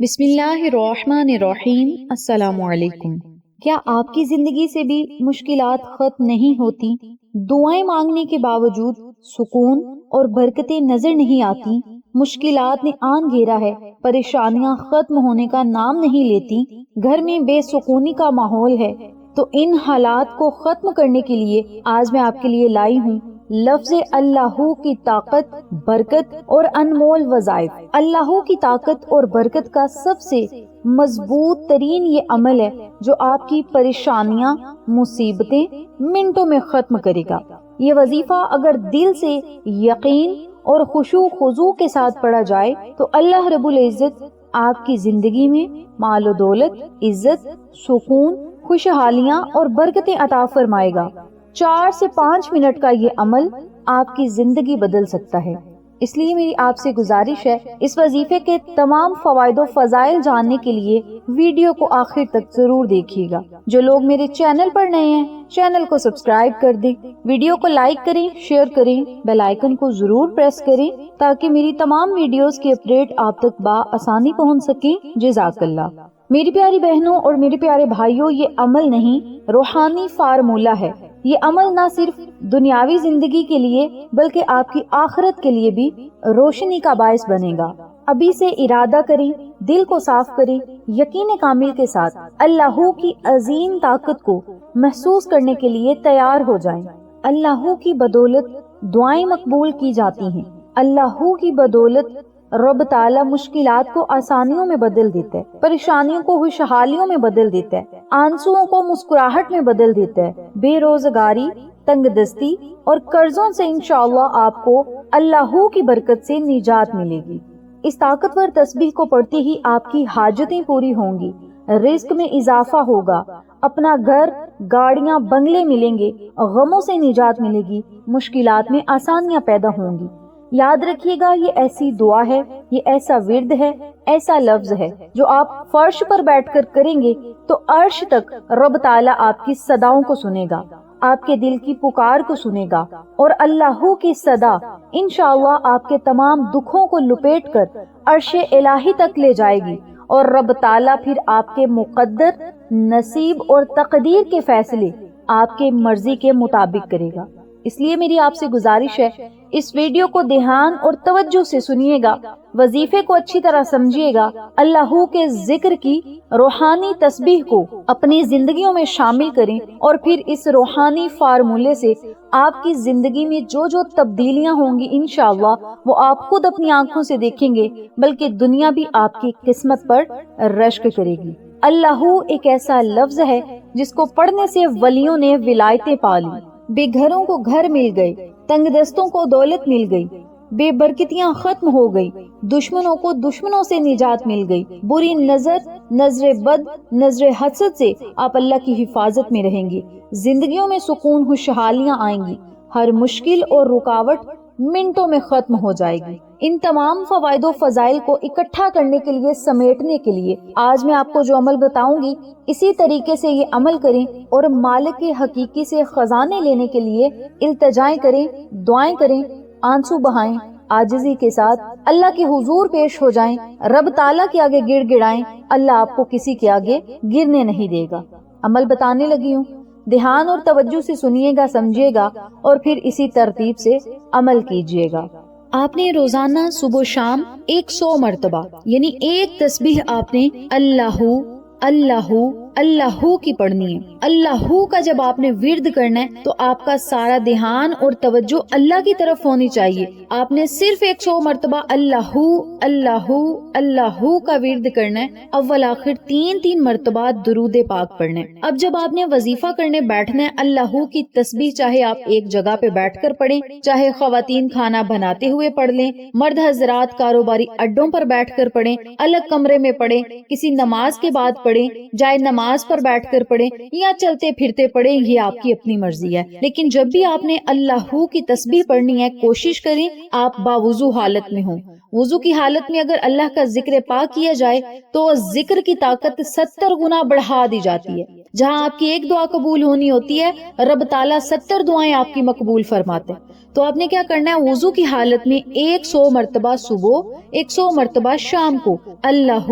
بسم اللہ الرحمن الرحیم۔ السلام علیکم۔ کیا آپ کی زندگی سے بھی مشکلات ختم نہیں ہوتی؟ دعائیں مانگنے کے باوجود سکون اور برکتیں نظر نہیں آتی؟ مشکلات نے آن گھیرا ہے، پریشانیاں ختم ہونے کا نام نہیں لیتی، گھر میں بے سکونی کا ماحول ہے؟ تو ان حالات کو ختم کرنے کے لیے آج میں آپ کے لیے لائی ہوں لفظ اللہ کی طاقت، برکت اور انمول وظائف۔ اللہ کی طاقت اور برکت کا سب سے مضبوط ترین یہ عمل ہے جو آپ کی پریشانیاں، مصیبتیں منٹوں میں ختم کرے گا۔ یہ وظیفہ اگر دل سے یقین اور خشوع خضوع کے ساتھ پڑھا جائے تو اللہ رب العزت آپ کی زندگی میں مال و دولت، عزت، سکون، خوشحالیاں اور برکتیں عطا فرمائے گا۔ 4 سے 5 منٹ کا یہ عمل آپ کی زندگی بدل سکتا ہے۔ اس لیے میری آپ سے گزارش ہے، اس وظیفے کے تمام فوائد و فضائل جاننے کے لیے ویڈیو کو آخر تک ضرور دیکھیے گا۔ جو لوگ میرے چینل پر نئے ہیں، چینل کو سبسکرائب کر دیں، ویڈیو کو لائک کریں، شیئر کریں، بیل آئیکن کو ضرور پریس کریں تاکہ میری تمام ویڈیوز کی اپڈیٹ آپ تک بآسانی پہنچ سکیں۔ جزاک اللہ۔ میری پیاری بہنوں اور میرے پیارے بھائیوں، یہ عمل نہیں، روحانی فارمولہ ہے۔ یہ عمل نہ صرف دنیاوی زندگی کے لیے بلکہ آپ کی آخرت کے لیے بھی روشنی کا باعث بنے گا۔ ابھی سے ارادہ کریں، دل کو صاف کریں، یقین کامل کے ساتھ اللہ کی عظیم طاقت کو محسوس کرنے کے لیے تیار ہو جائیں۔ اللہ کی بدولت دعائیں مقبول کی جاتی ہیں۔ اللہ کی بدولت رب تعالی مشکلات کو آسانیوں میں بدل دیتا ہے، پریشانیوں کو خوشحالیوں میں بدل دیتا ہے، آنسوؤں کو مسکراہٹ میں بدل دیتا ہے۔ بے روزگاری، تنگ دستی اور قرضوں سے انشاءاللہ آپ کو اللہ کی برکت سے نجات ملے گی۔ اس طاقتور تسبیح کو پڑھتے ہی آپ کی حاجتیں پوری ہوں گی، رزق میں اضافہ ہوگا، اپنا گھر، گاڑیاں، بنگلے ملیں گے، غموں سے نجات ملے گی، مشکلات میں آسانیاں پیدا ہوں گی۔ یاد رکھیے گا، یہ ایسی دعا ہے، یہ ایسا ورد ہے، ایسا لفظ ہے جو آپ فرش پر بیٹھ کر کریں گے تو عرش تک رب تعالیٰ آپ کی صداؤں کو سنے گا، آپ کے دل کی پکار کو سنے گا، اور اللہ کی صدا انشاءاللہ آپ کے تمام دکھوں کو لپیٹ کر عرش الہی تک لے جائے گی، اور رب تعالیٰ پھر آپ کے مقدر، نصیب اور تقدیر کے فیصلے آپ کے مرضی کے مطابق کرے گا۔ اس لیے میری آپ سے گزارش ہے، اس ویڈیو کو دھیان اور توجہ سے سنیے گا، وظیفے کو اچھی طرح سمجھیے گا، اللہ کے ذکر کی روحانی تسبیح کو اپنی زندگیوں میں شامل کریں، اور پھر اس روحانی فارمولے سے آپ کی زندگی میں جو جو تبدیلیاں ہوں گی انشاءاللہ وہ آپ خود اپنی آنکھوں سے دیکھیں گے، بلکہ دنیا بھی آپ کی قسمت پر رشک کرے گی۔ اللہ ایک ایسا لفظ ہے جس کو پڑھنے سے ولیوں نے ولایتیں پا لی، بے گھروں کو گھر مل گئے، تنگ دستوں کو دولت مل گئی، بے برکتیاں ختم ہو گئی، دشمنوں کو دشمنوں سے نجات مل گئی، بری نظر، نظر بد، نظر حسد سے آپ اللہ کی حفاظت میں رہیں گے، زندگیوں میں سکون، خوشحالیاں آئیں گی، ہر مشکل اور رکاوٹ منٹوں میں ختم ہو جائے گی۔ ان تمام فوائد و فضائل کو اکٹھا کرنے کے لیے، سمیٹنے کے لیے آج میں آپ کو جو عمل بتاؤں گی، اسی طریقے سے یہ عمل کریں اور مالک حقیقی سے خزانے لینے کے لیے التجائیں کریں، دعائیں کریں، آنسو بہائیں، عاجزی کے ساتھ اللہ کے حضور پیش ہو جائیں، رب تعالیٰ کے آگے گڑ گڑائیں، اللہ آپ کو کسی کے آگے گرنے نہیں دے گا۔ عمل بتانے لگی ہوں، دھیان اور توجہ سے سنیے گا، سمجھیے گا، اور پھر اسی ترتیب سے عمل کیجیے گا۔ آپ نے روزانہ صبح و شام 100 مرتبہ یعنی ایک تسبیح آپ نے اللہ اللہ اللہ کی پڑھنی ہے۔ اللہ کا جب آپ نے ورد کرنا ہے تو آپ کا سارا دھیان اور توجہ اللہ کی طرف ہونی چاہیے۔ آپ نے صرف 100 مرتبہ اللہ اللہ اللہ کا ورد کرنا ہے، اول آخر 3 مرتبہ درود پاک پڑھنا ہے۔ اب جب آپ نے وظیفہ کرنے بیٹھنا ہے، اللہ کی تسبیح چاہے آپ ایک جگہ پہ بیٹھ کر پڑھیں، چاہے خواتین کھانا بناتے ہوئے پڑھ لیں، مرد حضرات کاروباری اڈوں پر بیٹھ کر پڑھیں، الگ کمرے میں پڑھیں، کسی نماز کے بعد پڑھیں، جائے نماز پر بیٹھ کر پڑھیں یا چلتے پھرتے پڑھیں، یہ آپ کی اپنی مرضی ہے۔ لیکن جب بھی آپ نے اللہ کی تسبیح پڑھنی ہے، کوشش کریں آپ باوضو حالت میں ہوں۔ وضو کی حالت میں اگر اللہ کا ذکر پاک کیا جائے تو ذکر کی طاقت 70 گنا بڑھا دی جاتی ہے۔ جہاں آپ کی ایک دعا قبول ہونی ہوتی ہے، رب تعالیٰ 70 دعائیں آپ کی مقبول فرماتے ہیں۔ تو آپ نے کیا کرنا ہے، وضو کی حالت میں 100 مرتبہ صبح، 100 مرتبہ شام کو اللہ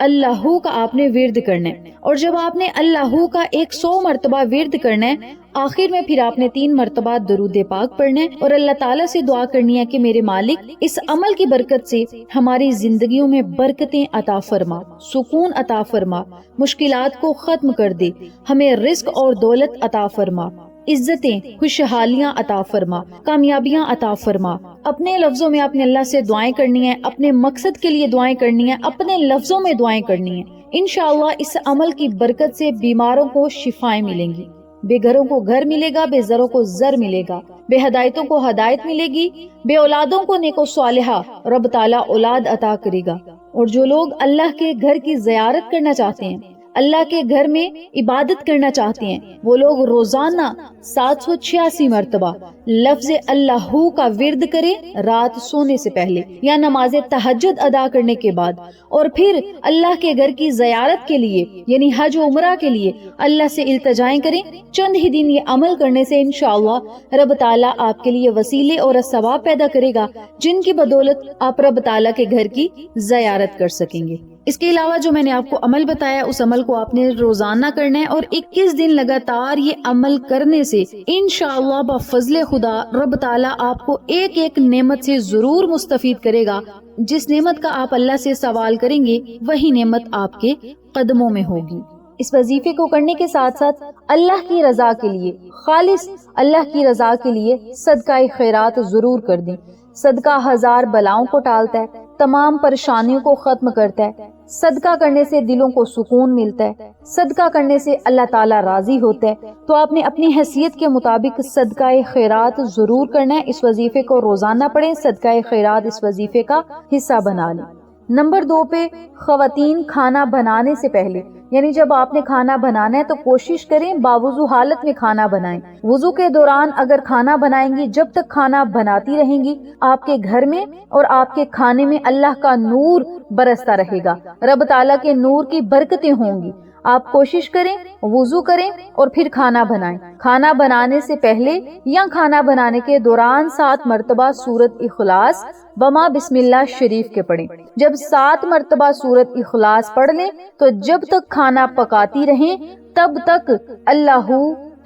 اللہ کا آپ نے ورد کرنا ہے۔ اور جب آپ نے اللہ کا 100 مرتبہ ورد کرنا ہے، آخر میں پھر آپ نے 3 مرتبہ درود پاک پڑھنا ہے اور اللہ تعالیٰ سے دعا کرنی ہے کہ میرے مالک اس عمل کی برکت سے ہماری زندگیوں میں برکتیں عطا فرما، سکون عطا فرما، مشکلات کو ختم کر دے، ہمیں رزق اور دولت عطا فرما، عزتیں، خوشحالیاں عطا فرما، کامیابیاں عطا فرما۔ اپنے لفظوں میں اپنے اللہ سے دعائیں کرنی ہیں، اپنے مقصد کے لیے دعائیں کرنی ہیں، اپنے لفظوں میں دعائیں کرنی ہیں۔ انشاءاللہ اس عمل کی برکت سے بیماروں کو شفائیں ملیں گی، بے گھروں کو گھر ملے گا، بے زروں کو زر ملے گا، بے ہدایتوں کو ہدایت ملے گی، بے اولادوں کو نیک و صالحہ رب تعالیٰ اولاد عطا کرے گا۔ اور جو لوگ اللہ کے گھر کی زیارت کرنا چاہتے ہیں، اللہ کے گھر میں عبادت کرنا چاہتے ہیں، وہ لوگ روزانہ 786 مرتبہ لفظ اللہ کا ورد کرے رات سونے سے پہلے یا نماز تہجد ادا کرنے کے بعد، اور پھر اللہ کے گھر کی زیارت کے لیے یعنی حج و عمرہ کے لیے اللہ سے التجائیں کریں۔ چند ہی دن یہ عمل کرنے سے انشاءاللہ رب تعالیٰ آپ کے لیے وسیلے اور ثواب پیدا کرے گا، جن کی بدولت آپ رب تعالیٰ کے گھر کی زیارت کر سکیں گے۔ اس کے علاوہ جو میں نے آپ کو عمل بتایا، اس عمل کو آپ نے روزانہ کرنا ہے، اور 21 دن لگاتار یہ عمل کرنے سے انشاءاللہ بفضل خدا رب تعالیٰ آپ کو ایک ایک نعمت سے ضرور مستفید کرے گا۔ جس نعمت کا آپ اللہ سے سوال کریں گے وہی نعمت آپ کے قدموں میں ہوگی۔ اس وظیفے کو کرنے کے ساتھ ساتھ اللہ کی رضا کے لیے، خالص اللہ کی رضا کے لیے صدقہ خیرات ضرور کر دیں۔ صدقہ 1000 بلاؤں کو ٹالتا ہے، تمام پریشانیوں کو ختم کرتا ہے۔ صدقہ کرنے سے دلوں کو سکون ملتا ہے، صدقہ کرنے سے اللہ تعالیٰ راضی ہوتا ہے۔ تو آپ نے اپنی حیثیت کے مطابق صدقہ خیرات ضرور کرنا ہے۔ اس وظیفے کو روزانہ پڑھیں، صدقہ خیرات اس وظیفے کا حصہ بنا لیں۔ نمبر 2 پہ، خواتین کھانا بنانے سے پہلے، یعنی جب آپ نے کھانا بنانا ہے تو کوشش کریں باوضو حالت میں کھانا بنائیں۔ وضو کے دوران اگر کھانا بنائیں گی، جب تک کھانا بناتی رہیں گی، آپ کے گھر میں اور آپ کے کھانے میں اللہ کا نور برستا رہے گا، رب تعالیٰ کے نور کی برکتیں ہوں گی۔ آپ کوشش کریں، وضو کریں اور پھر کھانا بنائیں۔ کھانا بنانے سے پہلے یا کھانا بنانے کے دوران 7 مرتبہ سورۃ اخلاص بما بسم اللہ شریف کے پڑھیں۔ جب 7 مرتبہ سورۃ اخلاص پڑھ لیں تو جب تک کھانا پکاتی رہیں تب تک اللہ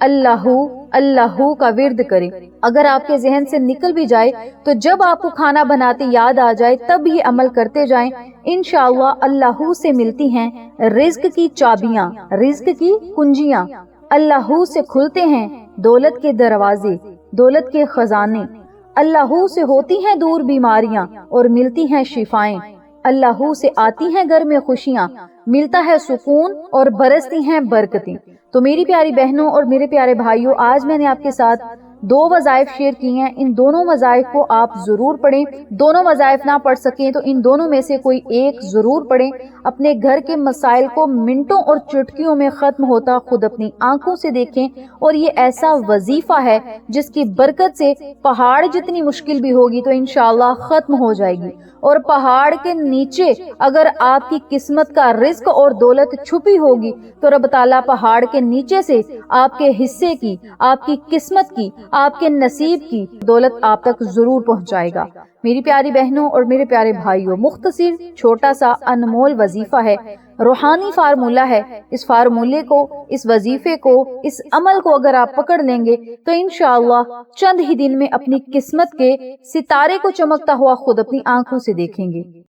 اللہ اللہ کا ورد کریں۔ اگر آپ کے ذہن سے نکل بھی جائے تو جب آپ کو کھانا بناتے یاد آ جائے تب یہ عمل کرتے جائیں۔ انشاءاللہ اللہ سے ملتی ہیں رزق کی چابیاں، رزق کی کنجیاں، اللہ سے کھلتے ہیں دولت کے دروازے، دولت کے خزانے، اللہ سے ہوتی ہیں دور بیماریاں اور ملتی ہیں شفائیں، اللہ سے آتی ہیں گھر میں خوشیاں، ملتا ہے سکون اور برستی ہیں برکتیں۔ تو میری پیاری بہنوں اور میرے پیارے بھائیوں، آج میں نے آپ کے ساتھ 2 وظائف شیئر کی ہیں۔ ان دونوں وظائف کو آپ ضرور پڑھیں۔ دونوں وظائف نہ پڑھ سکیں تو ان دونوں میں سے کوئی ایک ضرور پڑھیں۔ اپنے گھر کے مسائل کو منٹوں اور چٹکیوں میں ختم ہوتا خود اپنی آنکھوں سے دیکھیں، اور یہ ایسا وظیفہ ہے جس کی برکت سے پہاڑ جتنی مشکل بھی ہوگی تو انشاءاللہ ختم ہو جائے گی۔ اور پہاڑ کے نیچے اگر آپ کی قسمت کا رزق اور دولت چھپی ہوگی تو رب تعالیٰ پہاڑ کے نیچے سے آپ کے حصے کی، آپ کی قسمت کی، آپ کے نصیب کی دولت آپ تک ضرور پہنچائے گا۔ میری پیاری بہنوں اور میرے پیارے بھائیوں، مختصر چھوٹا سا انمول وظیفہ ہے، روحانی فارمولہ ہے۔ اس فارمولے کو، اس وظیفے کو، اس عمل کو اگر آپ پکڑ لیں گے تو انشاءاللہ چند ہی دن میں اپنی قسمت کے ستارے کو چمکتا ہوا خود اپنی آنکھوں سے دیکھیں گے۔